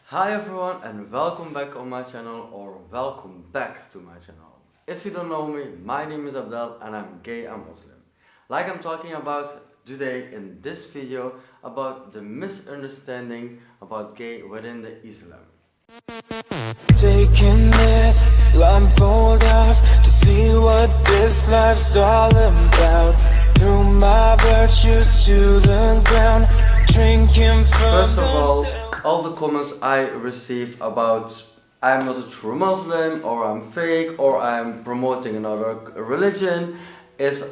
Hi everyone and welcome back on my channel, or welcome back to my channel. If you don't know me, my name is Abdel and I'm gay and Muslim. Like I'm talking about today in this video about the misunderstanding about gay within the Islam. Taking this blindfold off to see what this life's all about. Threw my virtues to the ground, drinking from First of all the comments I receive about I'm not a true Muslim, or I'm fake, or I'm promoting another religion is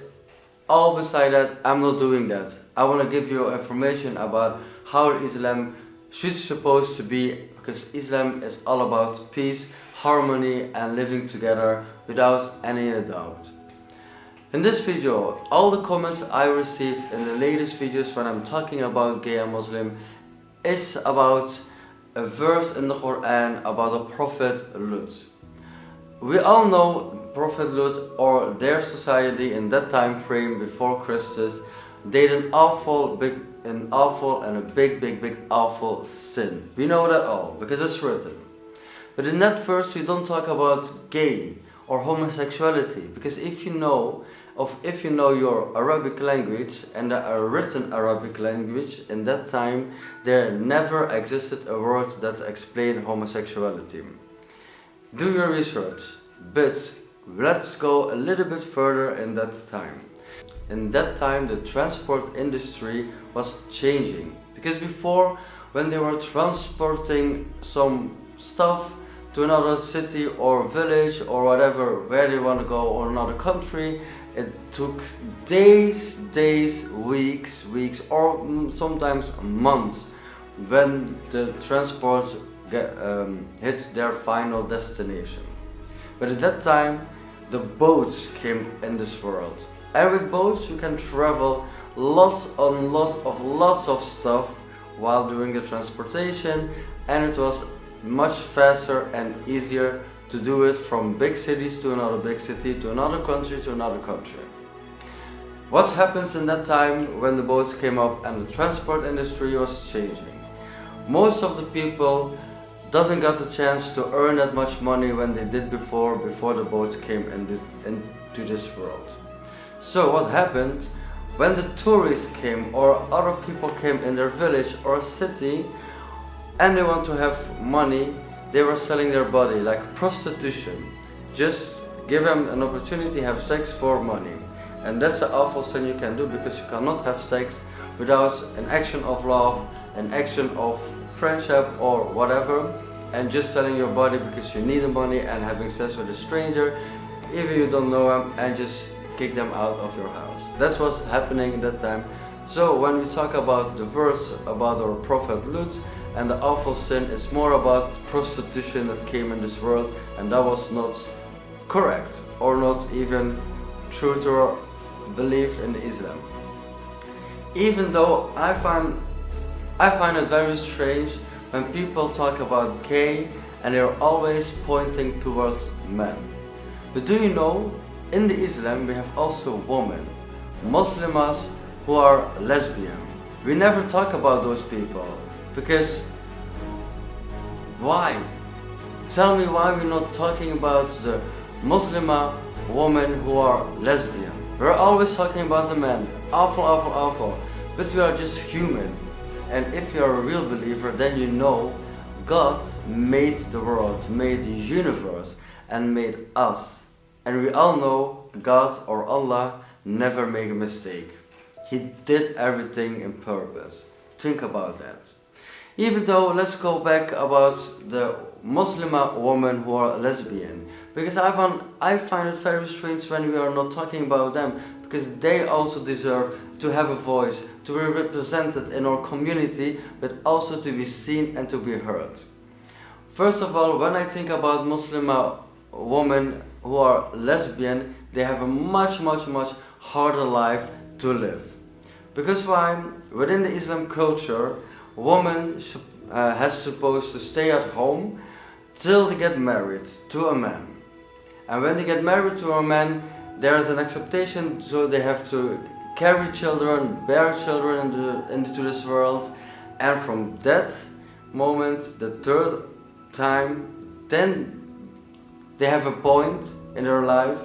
all beside that. I'm not doing that. I want to give you information about how Islam should supposed to be, because Islam is all about peace, harmony and living together without any doubt. In this video, all the comments I received in the latest videos when I'm talking about gay and Muslim is about a verse in the Quran about the Prophet Lut. We all know Prophet Lut, or their society in that time frame before Christus, did an awful and a big awful sin. We know that all because it's written. But in that verse we don't talk about gay or homosexuality, because if you know your Arabic language and the written Arabic language, in that time there never existed a word that explained homosexuality. Do your research, but let's go a little bit further in that time. In that time the transport industry was changing, because before, when they were transporting some stuff to another city or village or whatever, where they want to go, or another country, it took days, weeks, or sometimes months when the transport hit their final destination. But at that time the boats came in this world, and with boats you can travel lots of stuff while doing the transportation, and it was much faster and easier to do it from big cities to another big city, to another country to another country. What happens in that time when the boats came up and the transport industry was changing? Most of the people doesn't get the chance to earn that much money when they did before the boats came into this world. So what happened when the tourists came, or other people came in their village or city, and they want to have money, they were selling their body, like prostitution. Just give them an opportunity to have sex for money. And that's an awful thing you can do, because you cannot have sex without an action of love, an action of friendship or whatever, and just selling your body because you need the money and having sex with a stranger, even you don't know them, and just kick them out of your house. That's what's happening in that time. So when we talk about the verse about our Prophet Lut and the awful sin, it's more about prostitution that came in this world, and that was not correct, or not even true to our belief in Islam. Even though I find it very strange when people talk about gay and they're always pointing towards men. But do you know, in the Islam we have also women, Muslimas, who are lesbian. We never talk about those people, because why? Tell me why we're not talking about the Muslima women who are lesbian. We're always talking about the men. Awful. But we are just human. And if you're a real believer, then you know God made the world, made the universe, and made us. And we all know God, or Allah, never make a mistake. He did everything in purpose. Think about that. Even though, let's go back about the Muslima women who are lesbian, because I find it very strange when we are not talking about them, because they also deserve to have a voice, to be represented in our community, but also to be seen and to be heard. First of all, when I think about Muslima women who are lesbian, they have a much harder life to live. Because why? Within the Islam culture, woman has supposed to stay at home till they get married to a man. And when they get married to a man, there is an acceptation, so they have to carry children, bear children into this world, and from that moment, the third time, then they have a point in their life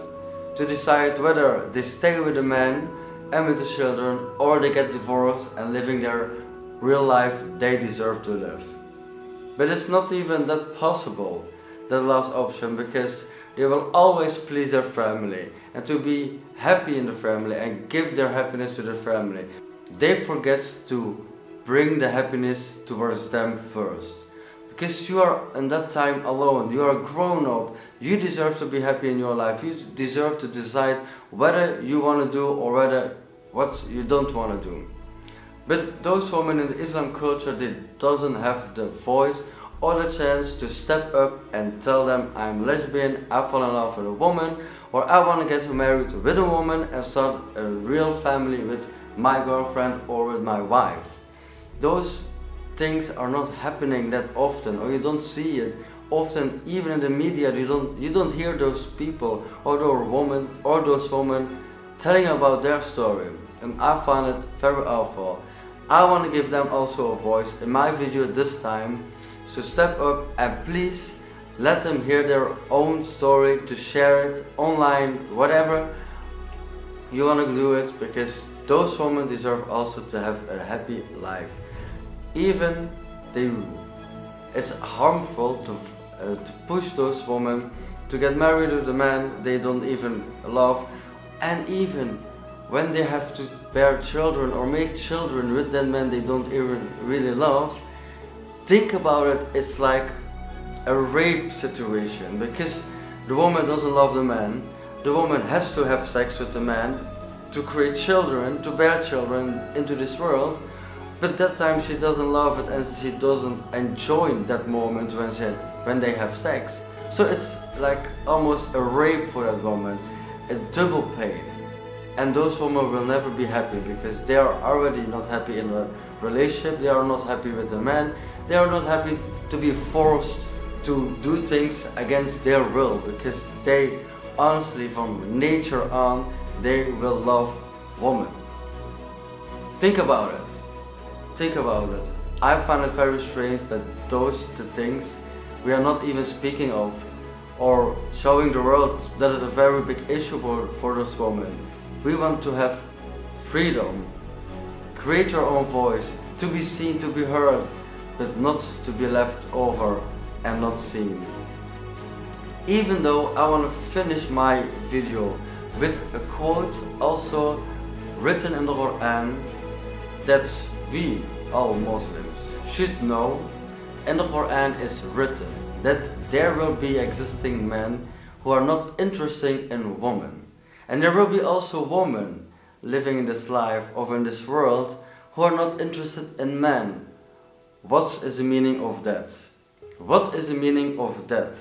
to decide whether they stay with the man and with the children, or they get divorced and living their real life they deserve to live. But it's not even that possible, that last option, because they will always please their family and to be happy in the family and give their happiness to their family. They forget to bring the happiness towards them first. Because you are in that time alone, you are grown up, you deserve to be happy in your life, you deserve to decide whether you want to do or whether what you don't want to do. But those women in the Islam culture, they doesn't have the voice or the chance to step up and tell them, I'm lesbian, I fall in love with a woman, or I want to get married with a woman and start a real family with my girlfriend or with my wife. Those things are not happening that often, or you don't see it often. Even in the media, you don't hear those people or those women telling about their story, and I find it very awful. I want to give them also a voice in my video this time, so step up and please let them hear their own story, to share it online, whatever you want to do it, because those women deserve also to have a happy life. Even it's harmful to push those women to get married with a man they don't even love, and even when they have to bear children or make children with that man they don't even really love. Think about it, it's like a rape situation, because the woman doesn't love the man, the woman has to have sex with the man to create children, to bear children into this world. But that time she doesn't love it and she doesn't enjoy that moment when they have sex. So it's like almost a rape for that woman, a double pain. And those women will never be happy, because they are already not happy in a relationship, they are not happy with the man, they are not happy to be forced to do things against their will, because they honestly from nature on, they will love women. Think about it. Think about it. I find it very strange that those the things we are not even speaking of or showing the world that is a very big issue for those women. We want to have freedom, create your own voice, to be seen, to be heard, but not to be left over and not seen. Even though I want to finish my video with a quote also written in the Quran that we, all Muslims, should know. In the Quran is written that there will be existing men who are not interested in women. And there will be also women living in this life or in this world who are not interested in men. What is the meaning of that? What is the meaning of that?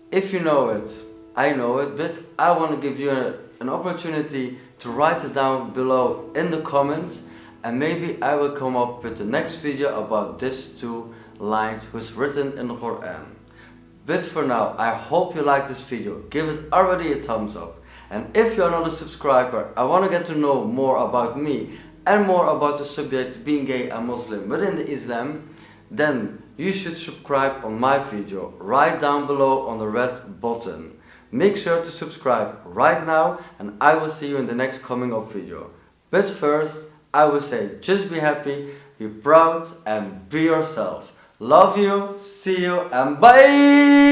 If you know it, I know it, but I want to give you an opportunity to write it down below in the comments, and maybe I will come up with the next video about these two lines who's written in the Quran. But for now, I hope you like this video. Give it already a thumbs up. And if you are not a subscriber, I want to get to know more about me and more about the subject being gay and Muslim within the Islam, then you should subscribe on my video right down below on the red button. Make sure to subscribe right now, and I will see you in the next coming up video. But first, I will say just be happy, be proud and be yourself. Love you, see you and bye!